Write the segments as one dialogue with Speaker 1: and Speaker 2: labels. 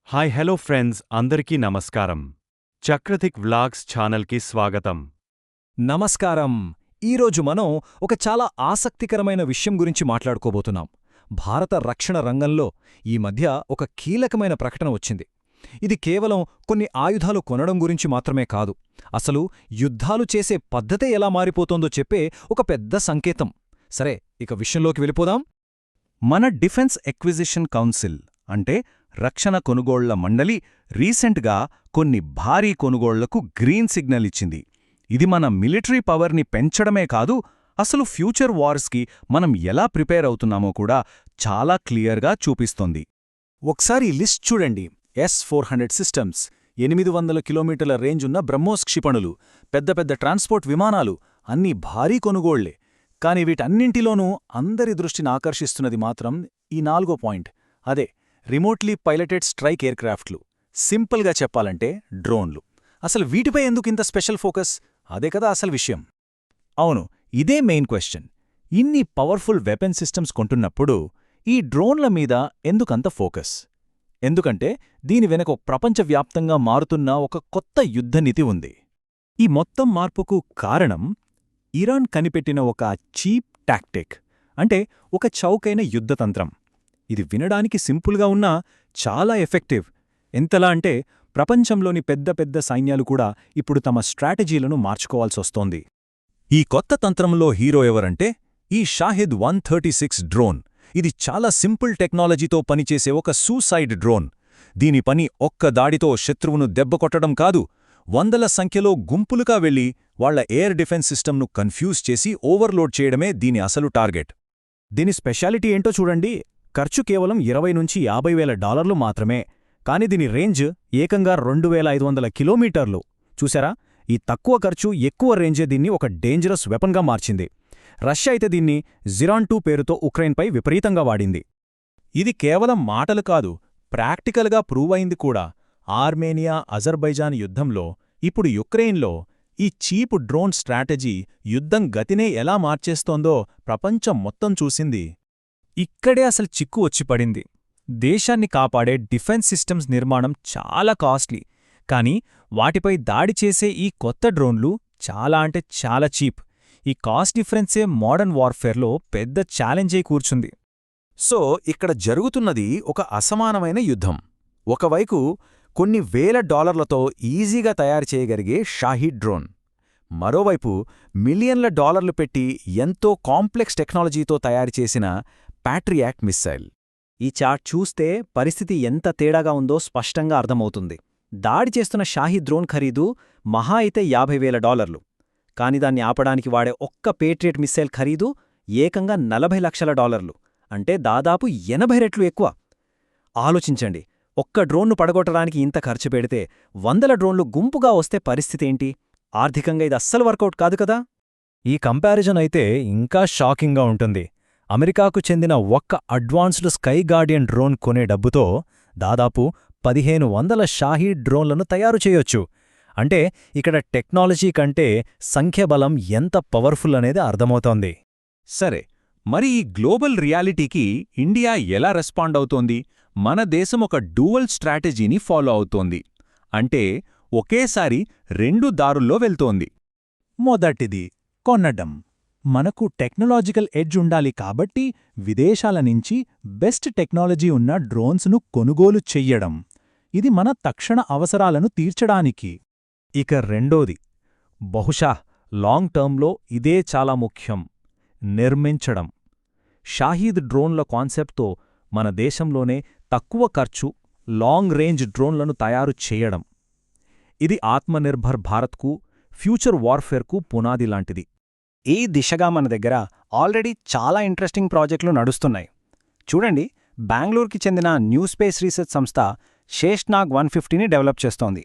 Speaker 1: Hi hello friends అందరికీ నమస్కారం. చక్రధిక్ vlogs ఛానల్కి స్వాగతం.
Speaker 2: నమస్కారం. ఈరోజు మనం ఒక చాలా ఆసక్తికరమైన విషయం గురించి మాట్లాడుకోబోతున్నాం. భారత రక్షణ రంగంలో ఈ మధ్య ఒక కీలకమైన ప్రకటన వచ్చింది. ఇది కేవలం కొన్ని ఆయుధాలు కొనడం గురించి మాత్రమే కాదు, అసలు యుద్ధాలు చేసే పద్ధతే ఎలా మారిపోతోందో చెప్పే ఒక పెద్ద సంకేతం. సరే, ఇక విషయంలోకి వెళ్ళిపోదాం.
Speaker 3: మన డిఫెన్స్ ఎక్విజిషన్ కౌన్సిల్ అంటే రక్షణ కొనుగోళ్ల మండలి రీసెంట్గా కొన్ని భారీ కొనుగోళ్లకు గ్రీన్ సిగ్నల్ ఇచ్చింది. ఇది మన మిలిటరీ పవర్ని పెంచడమే కాదు, అసలు ఫ్యూచర్ వార్స్కి మనం ఎలా ప్రిపేర్ అవుతున్నామో కూడా చాలా క్లియర్గా చూపిస్తోంది.
Speaker 2: ఒకసారి లిస్ట్ చూడండి. S-400 సిస్టమ్స్, 800 కిలోమీటర్ల రేంజ్ ఉన్న బ్రహ్మోస్ క్షిపణులు, పెద్ద పెద్ద ట్రాన్స్పోర్ట్ విమానాలు అన్నీ భారీ కొనుగోళ్లే. కాని వీటన్నింటిలోనూ అందరి దృష్టిని ఆకర్షిస్తున్నది మాత్రం ఈ 4వ పాయింట్, అదే రిమోట్లీ పైలటెడ్ స్ట్రైక్ ఎయిర్క్రాఫ్ట్లు. సింపుల్గా చెప్పాలంటే డ్రోన్లు. అసలు వీటిపై ఎందుకింత స్పెషల్ ఫోకస్? అదే కదా అసలు విషయం.
Speaker 3: అవును, ఇదే మెయిన్ క్వశ్చన్. ఇన్ని పవర్ఫుల్ వెపన్ సిస్టమ్స్ కొంటున్నప్పుడు ఈ డ్రోన్ల మీద ఎందుకంత ఫోకస్? ఎందుకంటే దీని వెనక ప్రపంచవ్యాప్తంగా మారుతున్న ఒక కొత్త యుద్ధనీతి ఉంది. ఈ మొత్తం మార్పుకు కారణం ఇరాన్ కనిపెట్టిన ఒక చీప్ టాక్టిక్, అంటే ఒక చౌకైన యుద్ధతంత్రం. ఇది వినడానికి సింపుల్గా ఉన్నా చాలా ఎఫెక్టివ్. ఎంతలా అంటే ప్రపంచంలోని పెద్ద పెద్ద సైన్యాలు కూడా ఇప్పుడు తమ స్ట్రాటజీలను మార్చుకోవాల్సొస్తోంది. ఈ కొత్త తంత్రంలో హీరో ఎవరంటే ఈ షాహిద్ 136 డ్రోన్. ఇది చాలా సింపుల్ టెక్నాలజీతో పనిచేసే ఒక సూసైడ్ డ్రోన్. దీని పని ఒక్క దాడితో శత్రువును దెబ్బకొట్టడం కాదు, వందల సంఖ్యలో గుంపులుగా వెళ్లి వాళ్ల ఎయిర్ డిఫెన్స్ సిస్టమ్ను కన్ఫ్యూజ్ చేసి ఓవర్లోడ్ చేయడమే దీని అసలు టార్గెట్.
Speaker 2: దీని స్పెషాలిటీ ఏంటో చూడండి. ఖర్చు కేవలం $20,000–50,000 మాత్రమే. కాని దీని రేంజ్ ఏకంగా 2,500 కిలోమీటర్లు. చూసారా, ఈ తక్కువ ఖర్చు ఎక్కువ రేంజే దీన్ని ఒక డేంజరస్ వెపన్గా మార్చింది. రష్యా అయితే దీన్ని జిరాన్-2 పేరుతో ఉక్రెయిన్పై విపరీతంగా వాడింది.
Speaker 3: ఇది కేవలం మాటలు కాదు, ప్రాక్టికల్గా ప్రూవ్ అయింది కూడా. ఆర్మేనియా అజర్బైజాన్ యుద్ధంలో, ఇప్పుడు యుక్రెయిన్లో ఈ చీప్ డ్రోన్ స్ట్రాటజీ యుద్ధం గతినే ఎలా మార్చేస్తోందో ప్రపంచం మొత్తం చూసింది.
Speaker 2: ఇక్కడే అసలు చిక్కు వచ్చిపడింది. దేశాన్ని కాపాడే డిఫెన్స్ సిస్టమ్స్ నిర్మాణం చాలా కాస్ట్లీ, కానీ వాటిపై దాడి చేసే ఈ కొత్త డ్రోన్లు చాలా అంటే చాలా చీప్. ఈ కాస్ట్ డిఫరెన్సే మోడర్న్ వార్ఫేర్లో పెద్ద ఛాలెంజై కూర్చుంది.
Speaker 4: సో ఇక్కడ జరుగుతున్నది ఒక అసమానమైన యుద్ధం. ఒకవైపు కొన్ని వేల డాలర్లతో ఈజీగా తయారు చేయగలిగే షాహీద్ డ్రోన్, మరోవైపు మిలియన్ల డాలర్లు పెట్టి ఎంతో కాంప్లెక్స్ టెక్నాలజీతో తయారుచేసిన ప్యాట్రియాట్ మిస్సైల్.
Speaker 2: ఈ చార్ట్ చూస్తే పరిస్థితి ఎంత తేడాగా ఉందో స్పష్టంగా అర్థమవుతుంది. దాడి చేస్తున్న షాహీద్ డ్రోన్ ఖరీదు మహా అయితే $50,000. కాని దాన్ని ఆపడానికి వాడే ఒక్క పేట్రియట్ మిస్సైల్ ఖరీదు ఏకంగా $40 లక్షల, అంటే దాదాపు 80 రెట్లు ఎక్కువ. ఆలోచించండి, ఒక్క డ్రోన్ను పడగొట్టడానికి ఇంత ఖర్చు పెడితే 100 డ్రోన్లు గుంపుగా వస్తే పరిస్థితేంటి? ఆర్థికంగా ఇది అస్సలు వర్కౌట్ కాదు కదా.
Speaker 3: ఈ కంపారిజన్ అయితే ఇంకా షాకింగ్గా ఉంటుంది. అమెరికాకు చెందిన ఒక్క అడ్వాన్స్డ్ స్కై గార్డియన్ డ్రోన్ కొనే డబ్బుతో దాదాపు 1,500 షాహీద్ డ్రోన్లను తయారు చేయొచ్చు. అంటే ఇక్కడ టెక్నాలజీ కంటే సంఖ్యాబలం ఎంత పవర్ఫుల్ అనేది అర్థమవుతోంది. సరే, మరి ఈ గ్లోబల్ రియాలిటీకి ఇండియా ఎలా రెస్పాండ్ అవుతోంది? మన దేశం ఒక డ్యూవల్ స్ట్రాటజీని ఫాలో అవుతోంది. అంటే ఒకేసారి 2 దారుల్లో వెళ్తోంది. మొదటిది కొనడం. మనకు టెక్నాలజికల్ ఎడ్జ్ ఉండాలి కాబట్టి విదేశాల నుంచి బెస్ట్ టెక్నాలజీ ఉన్న డ్రోన్స్ను కొనుగోలు చెయ్యడం. ఇది మన తక్షణ అవసరాలను తీర్చడానికి. ఇక రెండోది, బహుశా లాంగ్ టర్మ్లో ఇదే చాలా ముఖ్యం, నిర్మించడం. షాహీద్ డ్రోన్ల కాన్సెప్ట్తో మన దేశంలోనే తక్కువ ఖర్చు లాంగ్ రేంజ్ డ్రోన్లను తయారు చేయడం. ఇది ఆత్మనిర్భర్ భారత్కు, ఫ్యూచర్ వార్ఫేర్కు పునాది లాంటిది.
Speaker 2: ఈ దిశగా మన దగ్గర ఆల్రెడీ చాలా ఇంట్రెస్టింగ్ ప్రాజెక్టులు నడుస్తున్నాయి. చూడండి, బెంగళూరుకి చెందిన న్యూ స్పేస్ రీసెర్చ్ సంస్థ శేష్నాగ్ 150ని డెవలప్ చేస్తోంది.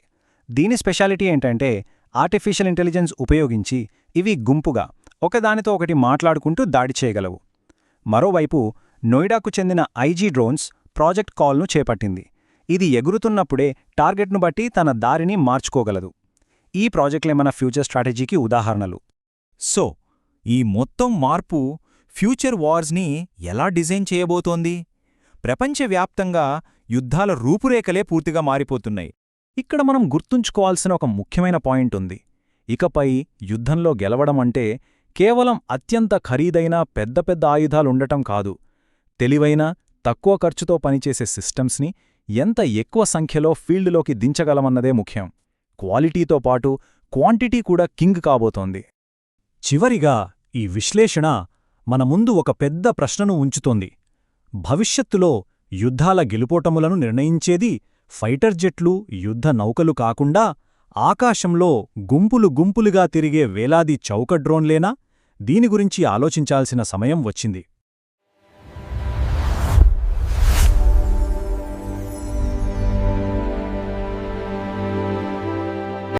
Speaker 2: దీని స్పెషాలిటీ ఏంటంటే ఆర్టిఫిషియల్ ఇంటెలిజెన్స్ ఉపయోగించి ఇవి గుంపుగా ఒకదానితో ఒకటి మాట్లాడుకుంటూ దాడి చేయగలవు. మరోవైపు నోయిడాకు చెందిన ఐజీ డ్రోన్స్ ప్రాజెక్ట్ కాల్ను చేపట్టింది. ఇది ఎగురుతున్నప్పుడే టార్గెట్ను బట్టి తన దారిని మార్చుకోగలదు. ఈ ప్రాజెక్టులే మన ఫ్యూచర్ స్ట్రాటజీకి ఉదాహరణలు.
Speaker 3: సో ఈ మొత్తం మార్పు ఫ్యూచర్ వార్స్ని ఎలా డిజైన్ చేయబోతోంది?
Speaker 2: ప్రపంచవ్యాప్తంగా యుద్ధాల రూపురేఖలే పూర్తిగా మారిపోతున్నాయి. ఇక్కడ మనం గుర్తుంచుకోవాల్సిన ఒక ముఖ్యమైన పాయింట్ ఉంది. ఇకపై యుద్ధంలో గెలవడం అంటే కేవలం అత్యంత ఖరీదైన పెద్ద పెద్ద ఆయుధాలుండటం కాదు. తెలివైన, తక్కువ ఖర్చుతో పనిచేసే సిస్టమ్స్ని ఎంత ఎక్కువ సంఖ్యలో ఫీల్డ్లోకి దించగలమన్నదే ముఖ్యం. క్వాలిటీతో పాటు క్వాంటిటీ కూడా కింగ్ కాబోతోంది.
Speaker 3: చివరిగా ఈ విశ్లేషణ మన ముందు ఒక పెద్ద ప్రశ్నను ఉంచుతోంది. భవిష్యత్తులో యుద్ధాల గెలుపోటములను నిర్ణయించేది ఫైటర్ జెట్లు, యుద్ధ నౌకలు కాకుండా ఆకాశంలో గుంపులు గుంపులుగా తిరిగే వేలాది చౌక డ్రోన్లేనా? దీని గురించి ఆలోచించాల్సిన సమయం వచ్చింది.